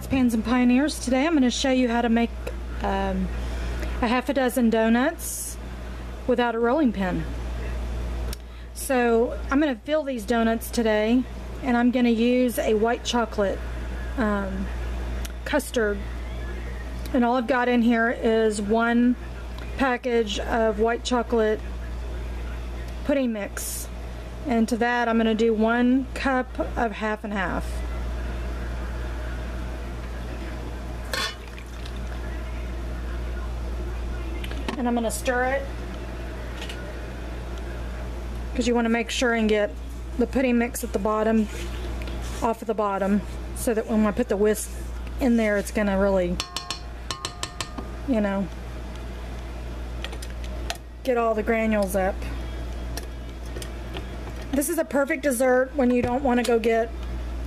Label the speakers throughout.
Speaker 1: Pots, Pans, and Pioneers. Today I'm going to show you how to make a half a dozen donuts without a rolling pin. So I'm going to fill these donuts today, and I'm going to use a white chocolate custard. And all I've got in here is one package of white chocolate pudding mix. And to that I'm going to do 1 cup of half and half. And I'm going to stir it because you want to make sure and get the pudding mix at the bottom off of the bottom, so that when I put the whisk in there, it's going to really, you know, get all the granules up. This is a perfect dessert when you don't want to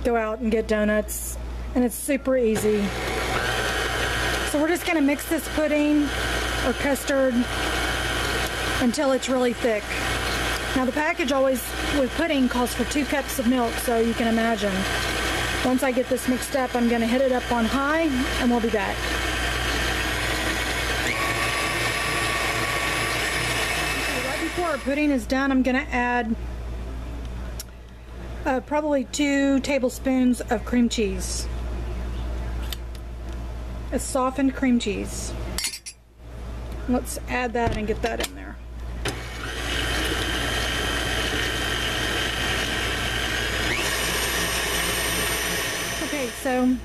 Speaker 1: go out and get donuts, and it's super easy. So we're just going to mix this pudding or custard until it's really thick. Now the package always with pudding calls for 2 cups of milk, so you can imagine. Once I get this mixed up, I'm going to hit it up on high and we'll be back. Okay, right before our pudding is done, I'm going to add probably 2 tablespoons of cream cheese. It's softened cream cheese. Let's add that and get that in there. Okay, so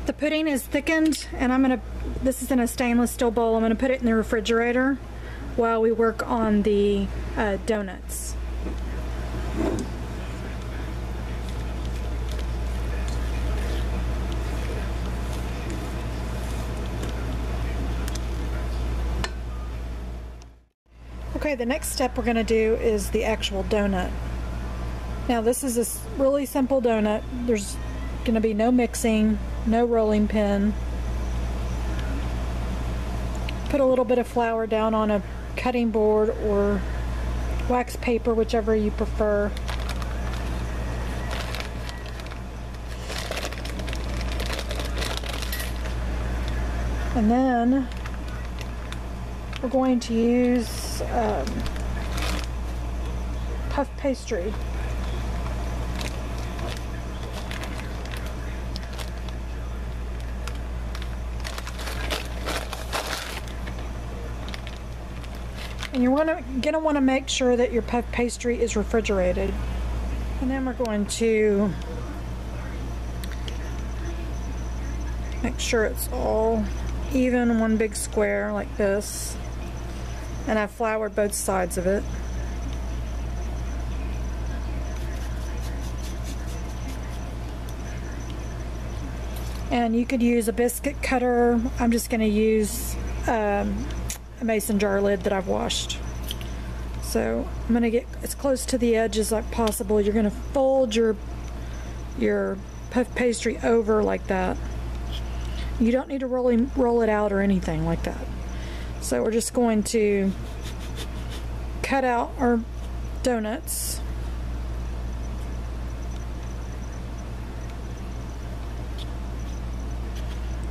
Speaker 1: the pudding is thickened, and this is in a stainless steel bowl. I'm going to put it in the refrigerator while we work on the donuts. Okay, the next step we're going to do is the actual donut. Now this is a really simple donut. There's going to be no mixing, no rolling pin. Put a little bit of flour down on a cutting board or wax paper, whichever you prefer. And then we're going to use puff pastry. And you're going to want to make sure that your puff pastry is refrigerated. And then we're going to make sure it's all even, one big square like this. And I've floured both sides of it. And you could use a biscuit cutter. I'm just going to use a mason jar lid that I've washed. So I'm going to get as close to the edge as possible. You're going to fold your puff pastry over like that. You don't need to roll it out or anything like that. So we're just going to cut out our donuts.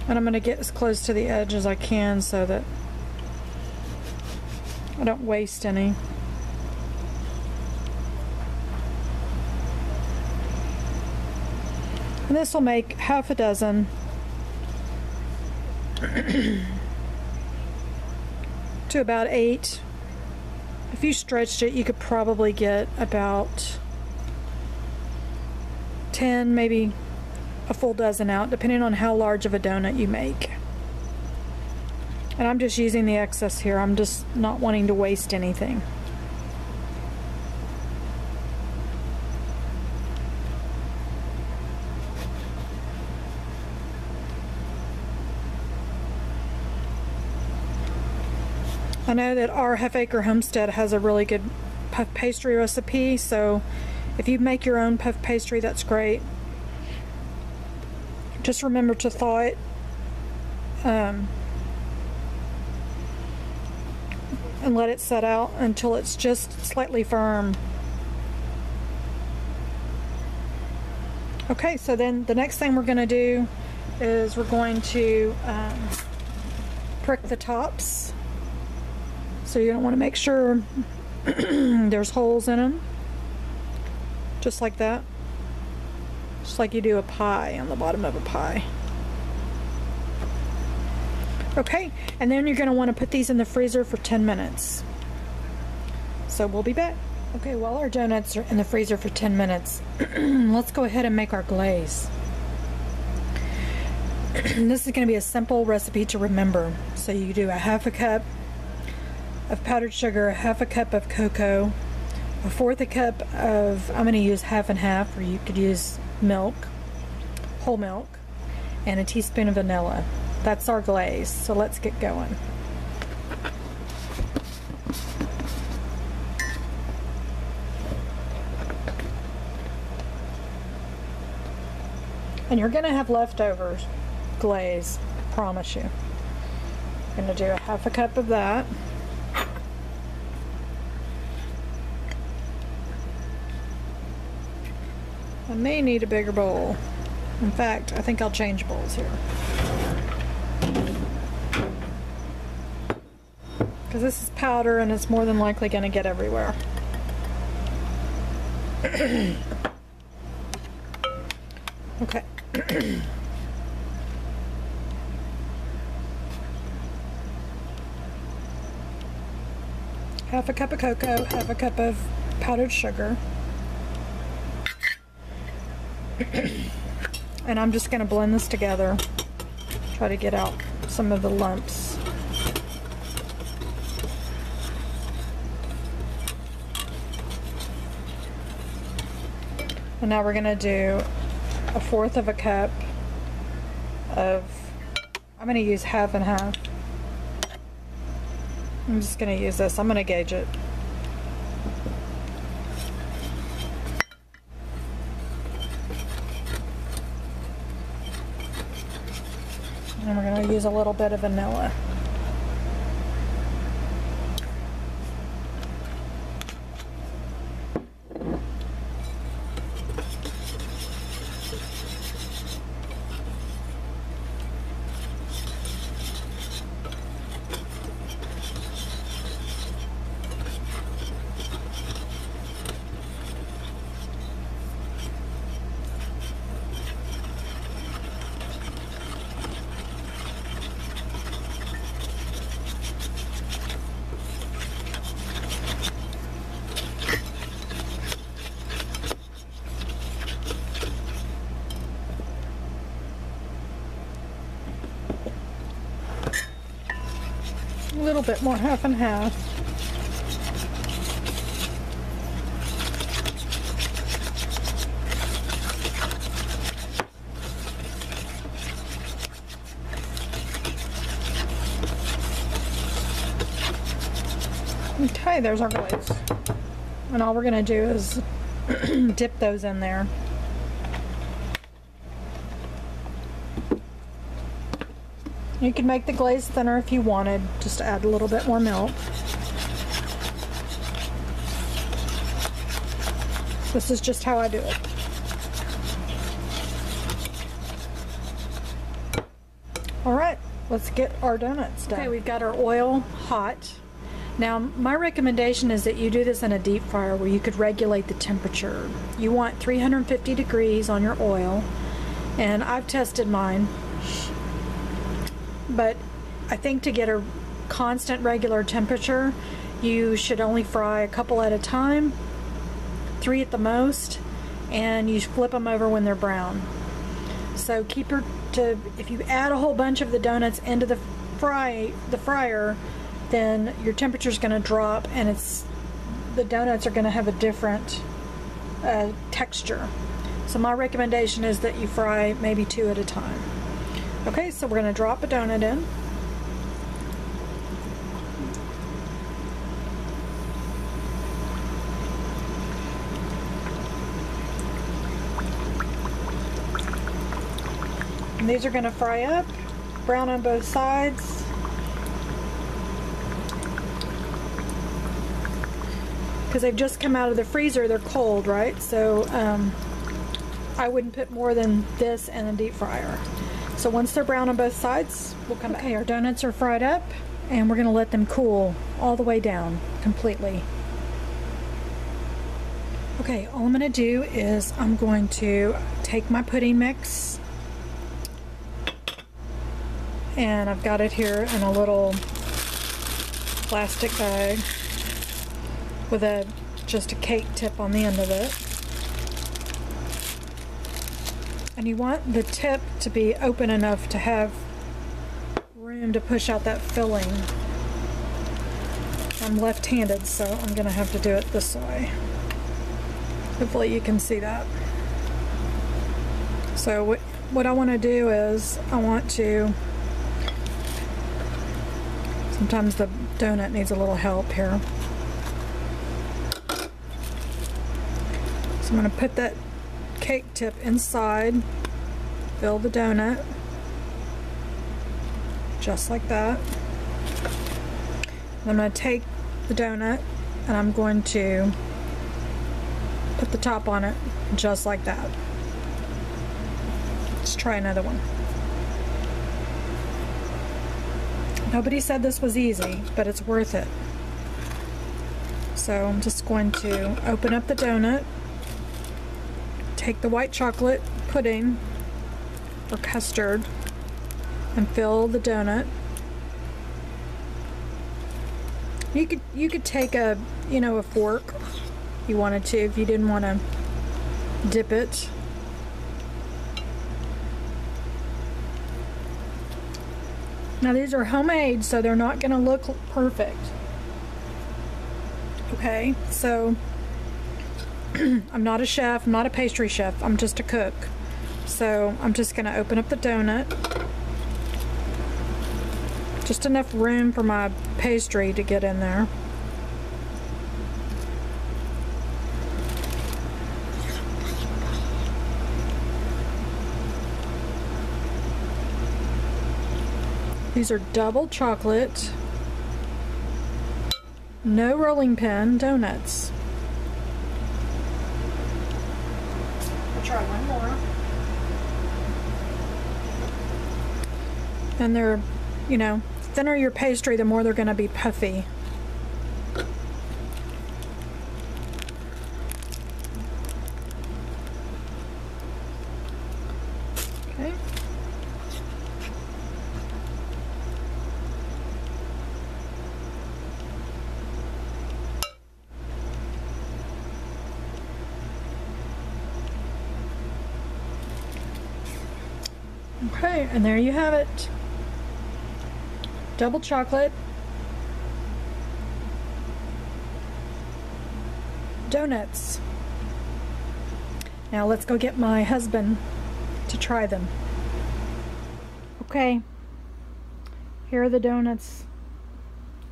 Speaker 1: And I'm going to get as close to the edge as I can so that I don't waste any. And this will make half a dozen. To about 8. If you stretched it, you could probably get about 10, maybe a full dozen out, depending on how large of a donut you make. And I'm just using the excess here. I'm just not wanting to waste anything. I know that our Half Acre Homestead has a really good puff pastry recipe, so if you make your own puff pastry, that's great. Just remember to thaw it and let it set out until it's just slightly firm. Okay, so then the next thing we're going to do is we're going to prick the tops. So you're going to want to make sure there's holes in them, just like that, just like you do a pie on the bottom of a pie. Okay, and then you're going to want to put these in the freezer for 10 minutes. So we'll be back. Okay, while our donuts are in the freezer for 10 minutes, let's go ahead and make our glaze. This is going to be a simple recipe to remember. So you do a half a cup of powdered sugar, a half a cup of cocoa, a fourth a cup of, I'm going to use half and half, or you could use milk, whole milk, and a teaspoon of vanilla. That's our glaze. So let's get going. And you're going to have leftovers glaze, I promise you. I'm going to do a half a cup of that. I may need a bigger bowl. In fact, I think I'll change bowls here. Because this is powder and it's more than likely going to get everywhere. Okay. Half a cup of cocoa, half a cup of powdered sugar. And I'm just going to blend this together. Try to get out some of the lumps. And now we're going to do a fourth of a cup of, I'm going to use half and half. I'm just going to use this. I'm going to gauge it. And we're going to use a little bit of vanilla. A little bit more, half and half. Okay, there's our glaze. And all we're going to do is dip those in there. You could make the glaze thinner if you wanted, just add a little bit more milk. This is just how I do it. Alright, let's get our donuts done. Okay, we've got our oil hot. Now, my recommendation is that you do this in a deep fryer where you could regulate the temperature. You want 350 degrees on your oil, and I've tested mine. But I think to get a constant regular temperature, you should only fry a couple at a time, 3 at the most, and you flip them over when they're brown. So if you add a whole bunch of the donuts into the fryer, then your temperature is going to drop, and the donuts are going to have a different texture. So my recommendation is that you fry maybe 2 at a time. Okay, so we're going to drop a donut in. And these are going to fry up, brown on both sides. Because they've just come out of the freezer, they're cold, right? So I wouldn't put more than this in the deep fryer. So once they're brown on both sides, we'll come back. Okay, our donuts are fried up, and we're gonna let them cool all the way down completely. Okay, all I'm gonna do is I'm going to take my pudding mix, and I've got it here in a little plastic bag with just a cake tip on the end of it. And you want the tip to be open enough to have room to push out that filling. I'm left-handed, so I'm gonna have to do it this way. Hopefully you can see that. So what I want to do is I want to, sometimes the donut needs a little help here. So I'm going to put that cake tip inside, fill the donut, just like that. And I'm going to take the donut and I'm going to put the top on it, just like that. Let's try another one. Nobody said this was easy, but it's worth it. So I'm just going to open up the donut, take the white chocolate pudding or custard, and fill the donut. You could take a fork if you wanted to, if you didn't want to dip it. Now these are homemade, so they're not going to look perfect. Okay, so I'm not a chef, I'm not a pastry chef, I'm just a cook. So I'm just going to open up the donut. Just enough room for my pastry to get in there. These are double chocolate, no rolling pin donuts. I'll try one more. And they're, thinner your pastry, the more they're going to be puffy. Okay. Okay, and there you have it. Double chocolate donuts. Now let's go get my husband to try them. Okay, here are the donuts.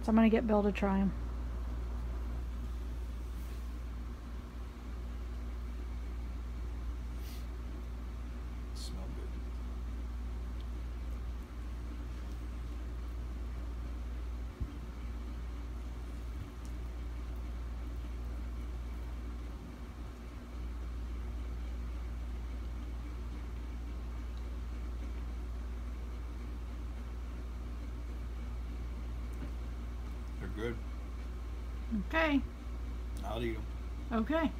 Speaker 1: So I'm gonna get Bill to try them.
Speaker 2: Smell good. They're good.
Speaker 1: Okay.
Speaker 2: I'll eat them.
Speaker 1: Okay.